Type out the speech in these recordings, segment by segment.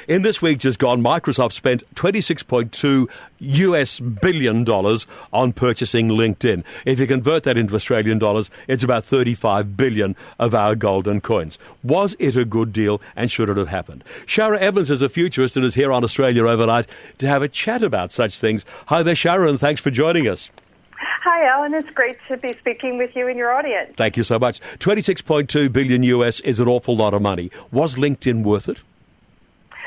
In this week just gone, Microsoft spent $26.2 billion on purchasing LinkedIn. If you convert that into Australian dollars, it's about 35 billion of our golden coins. Was it a good deal, and should it have happened? Shara Evans is a futurist and is here on Australia Overnight to have a chat about such things. Hi there, Shara, and thanks for joining us. Hi, Alan. It's great to be speaking with you and your audience. Thank you so much. 26.2 billion US is an awful lot of money. Was LinkedIn worth it?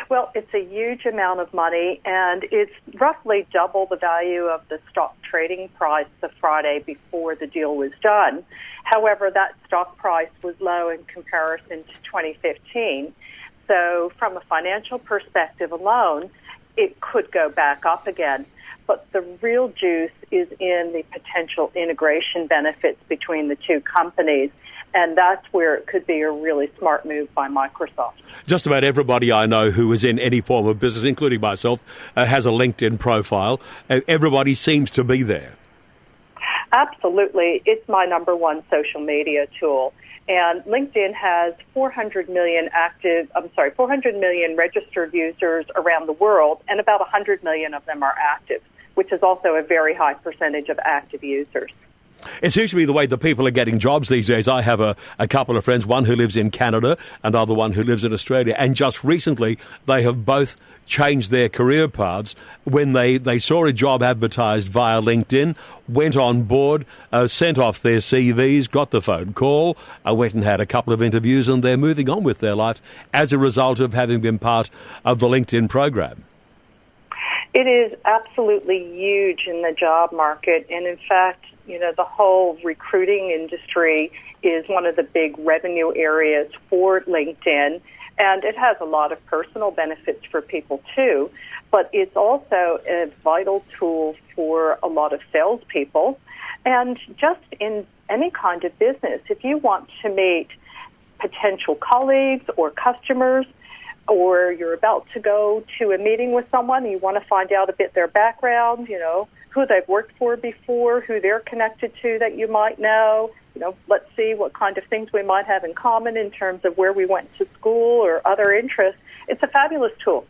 Well, it's a huge amount of money, and it's roughly double the value of the stock trading price the Friday before the deal was done. However, that stock price was low in comparison to 2015. So from a financial perspective alone, it could go back up again. But the real juice is in the potential integration benefits between the two companies. And that's where it could be a really smart move by Microsoft. Just about everybody I know who is in any form of business, including myself, has a LinkedIn profile. Everybody seems to be there. Absolutely. It's my number one social media tool. And LinkedIn has 400 million registered users around the world, and about 100 million of them are active, which is also a very high percentage of active users. It seems to be the way that people are getting jobs these days. I have a couple of friends, one who lives in Canada, another one who lives in Australia, and just recently they have both changed their career paths when they saw a job advertised via LinkedIn, went on board, sent off their CVs, got the phone call, went and had a couple of interviews, and they're moving on with their life as a result of having been part of the LinkedIn program. It is absolutely huge in the job market, and in fact, the whole recruiting industry is one of the big revenue areas for LinkedIn, and it has a lot of personal benefits for people too, but it's also a vital tool for a lot of salespeople, and just in any kind of business. If you want to meet potential colleagues or customers, or you're about to go to a meeting with someone and you want to find out a bit their background, who they've worked for before, who they're connected to that you might know. Let's see what kind of things we might have in common in terms of where we went to school or other interests. It's a fabulous tool.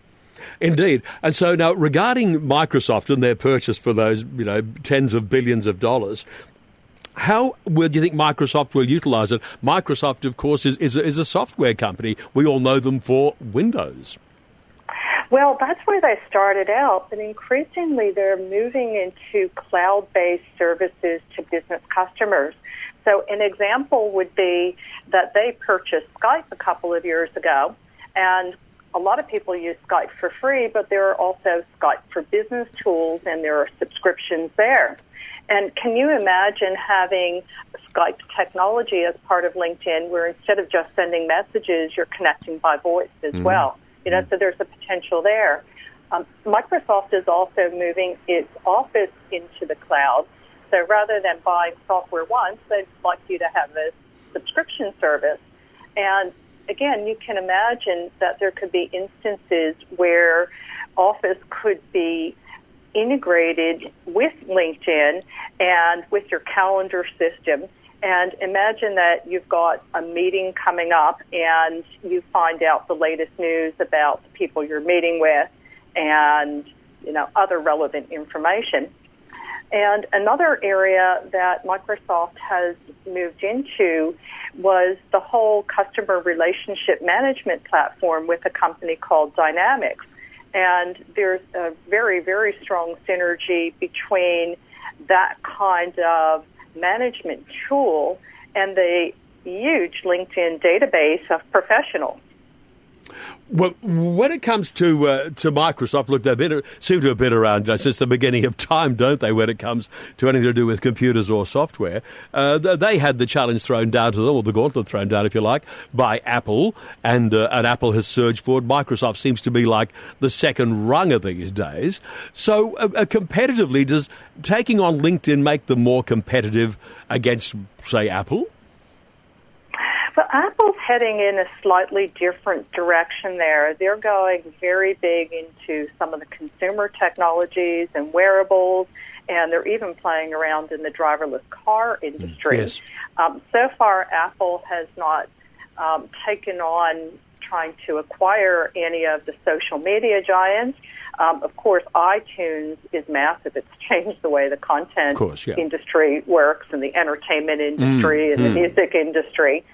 Indeed. And so now regarding Microsoft and their purchase for those, tens of billions of dollars, how do you think Microsoft will utilize it? Microsoft, of course, is a software company. We all know them for Windows. Well, that's where they started out, but increasingly they're moving into cloud-based services to business customers. So an example would be that they purchased Skype a couple of years ago, and a lot of people use Skype for free, but there are also Skype for Business tools, and there are subscriptions there. And can you imagine having Skype technology as part of LinkedIn where instead of just sending messages, you're connecting by voice as well? So there's a potential there. Microsoft is also moving its Office into the cloud. So rather than buying software once, they'd like you to have a subscription service. And again, you can imagine that there could be instances where Office could be integrated with LinkedIn and with your calendar system. And imagine that you've got a meeting coming up and you find out the latest news about the people you're meeting with and, other relevant information. And another area that Microsoft has moved into was the whole customer relationship management platform with a company called Dynamics. And there's a very, very strong synergy between that kind of management tool and the huge LinkedIn database of professionals. Well, when it comes to Microsoft, look, they seem to have been around since the beginning of time, don't they, when it comes to anything to do with computers or software. They had the challenge thrown down to them, or the gauntlet thrown down, if you like, by Apple, and Apple has surged forward. Microsoft seems to be like the second rung of these days. So competitively, does taking on LinkedIn make them more competitive against, say, Apple? Well, Apple's heading in a slightly different direction there. They're going very big into some of the consumer technologies and wearables, and they're even playing around in the driverless car industry. Yes. So far, Apple has not taken on trying to acquire any of the social media giants. Of course, iTunes is massive. It's changed the way the content industry works, and the entertainment industry and the music industry.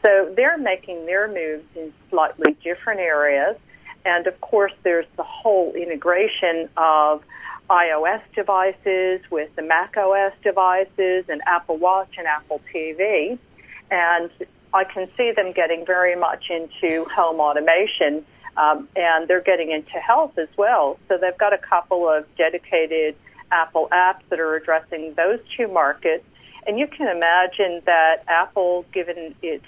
So they're making their moves in slightly different areas. And, of course, there's the whole integration of iOS devices with the macOS devices and Apple Watch and Apple TV. And I can see them getting very much into home automation, and they're getting into health as well. So they've got a couple of dedicated Apple apps that are addressing those two markets. And you can imagine that Apple, given its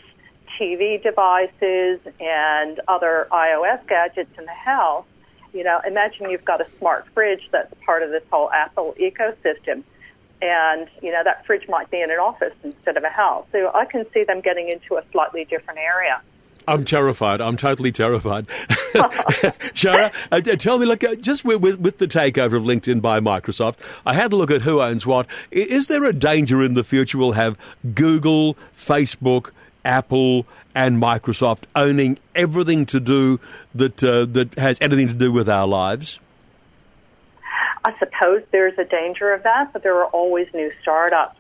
TV devices and other iOS gadgets in the house, imagine you've got a smart fridge that's part of this whole Apple ecosystem. And, that fridge might be in an office instead of a house. So I can see them getting into a slightly different area. I'm terrified. I'm totally terrified. Shara, tell me, just with the takeover of LinkedIn by Microsoft, I had to look at who owns what. Is there a danger in the future we'll have Google, Facebook, Apple and Microsoft owning everything to do that has anything to do with our lives? I suppose there's a danger of that, but there are always new startups.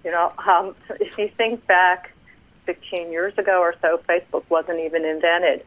If you think back 15 years ago or so, Facebook wasn't even invented.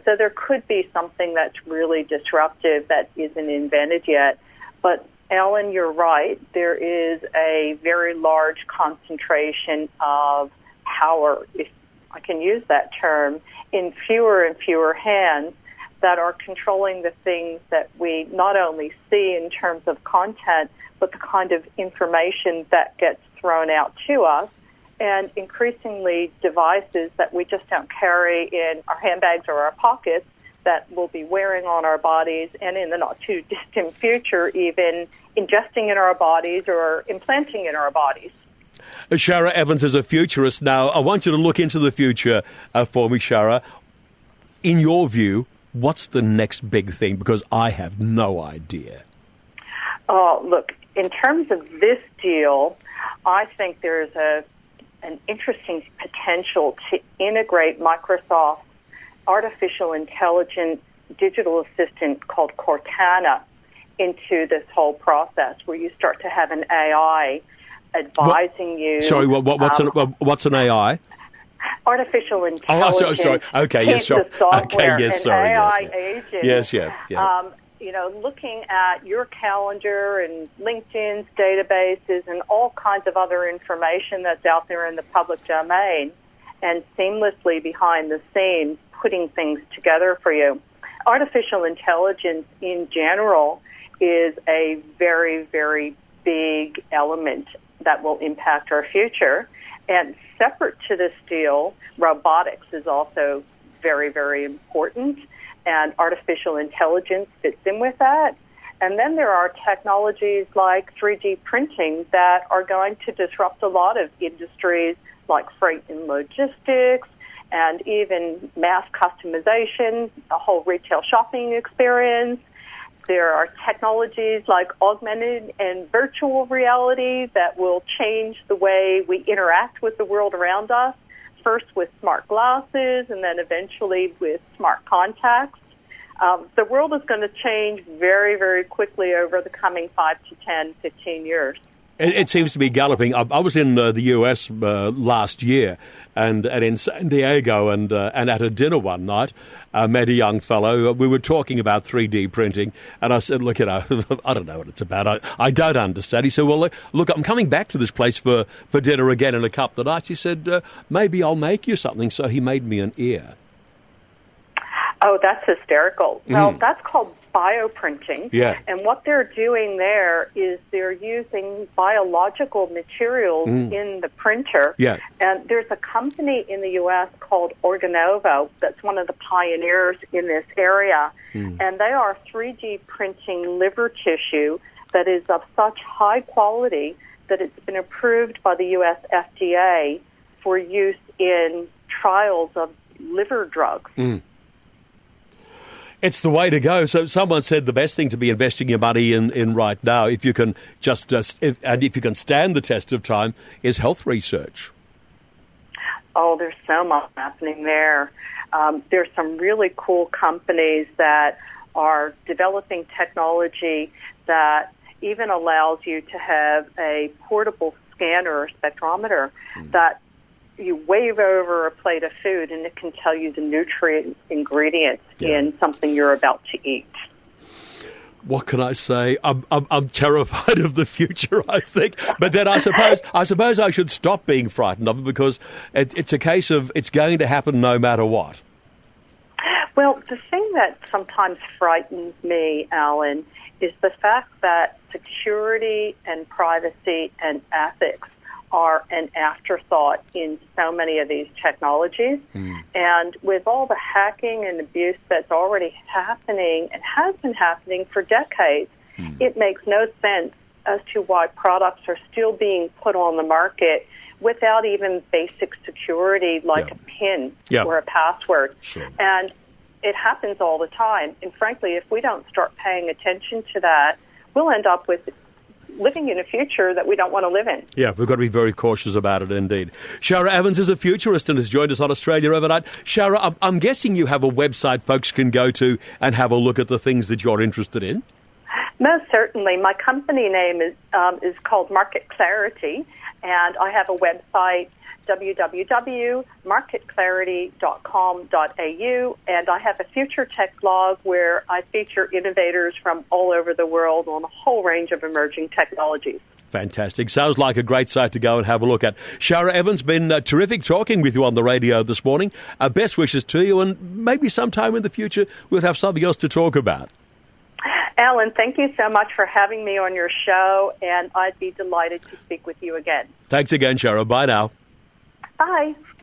So there could be something that's really disruptive that isn't invented yet. But Ellen, you're right. There is a very large concentration of power, if I can use that term, in fewer and fewer hands that are controlling the things that we not only see in terms of content, but the kind of information that gets thrown out to us, and increasingly devices that we just don't carry in our handbags or our pockets that we'll be wearing on our bodies, and in the not-too-distant future, even ingesting in our bodies or implanting in our bodies. Shara Evans is a futurist. Now, I want you to look into the future for me, Shara. In your view, what's the next big thing? Because I have no idea. Oh, look, in terms of this deal, I think there's an interesting potential to integrate Microsoft's artificial intelligence digital assistant called Cortana into this whole process, where you start to have an AI advising you. Sorry, what's an AI? Artificial intelligence. Oh, sorry. Okay, yes, sorry. Software, okay, yes, sorry. AI yes, agent. Yes, yeah. Looking at your calendar and LinkedIn's databases and all kinds of other information that's out there in the public domain, and seamlessly behind the scenes putting things together for you. Artificial intelligence in general is a very, very big element that will impact our future. And separate to this deal, robotics is also very, very important, and artificial intelligence fits in with that. And then there are technologies like 3D printing that are going to disrupt a lot of industries like freight and logistics, and even mass customization, the whole retail shopping experience. There are technologies like augmented and virtual reality that will change the way we interact with the world around us, first with smart glasses and then eventually with smart contacts. The world is going to change very, very quickly over the coming 5 to 10, 15 years. It seems to be galloping. I was in the U.S. Last year and in San Diego and at a dinner one night, I met a young fellow. We were talking about 3D printing, and I said, look, I don't know what it's about. I don't understand. He said, well, look, I'm coming back to this place for dinner again in a couple of nights. He said, maybe I'll make you something. So he made me an ear. Oh, that's hysterical. Well, that's called bioprinting. Yeah. And what they're doing there is they're using biological materials in the printer. Yeah. And there's a company in the U.S. called Organovo that's one of the pioneers in this area. And they are 3D printing liver tissue that is of such high quality that it's been approved by the U.S. FDA for use in trials of liver drugs. It's the way to go. So someone said the best thing to be investing your money in right now, if you can if you can stand the test of time, is health research. Oh, there's so much happening there. There's some really cool companies that are developing technology that even allows you to have a portable scanner or spectrometer that you wave over a plate of food and it can tell you the nutrient ingredients in something you're about to eat. What can I say? I'm terrified of the future, I think. But then I suppose I should stop being frightened of it, because it's a case of it's going to happen no matter what. Well, the thing that sometimes frightens me, Alan, is the fact that security and privacy and ethics are an afterthought in so many of these technologies. And with all the hacking and abuse that's already happening and has been happening for decades, it makes no sense as to why products are still being put on the market without even basic security like a PIN or a password. And it happens all the time. And frankly, if we don't start paying attention to that, we'll end up with living in a future that we don't want to live in. Yeah, we've got to be very cautious about it indeed. Shara Evans is a futurist and has joined us on Australia Overnight. Shara, I'm guessing you have a website folks can go to and have a look at the things that you're interested in? Most certainly. My company name is called Market Clarity, and I have a website, www.marketclarity.com.au, and I have a future tech blog where I feature innovators from all over the world on a whole range of emerging technologies. Fantastic. Sounds like a great site to go and have a look at. Shara Evans, been terrific talking with you on the radio this morning. Our best wishes to you, and maybe sometime in the future we'll have something else to talk about. Alan, thank you so much for having me on your show, and I'd be delighted to speak with you again. Thanks again, Shara. Bye now. Bye.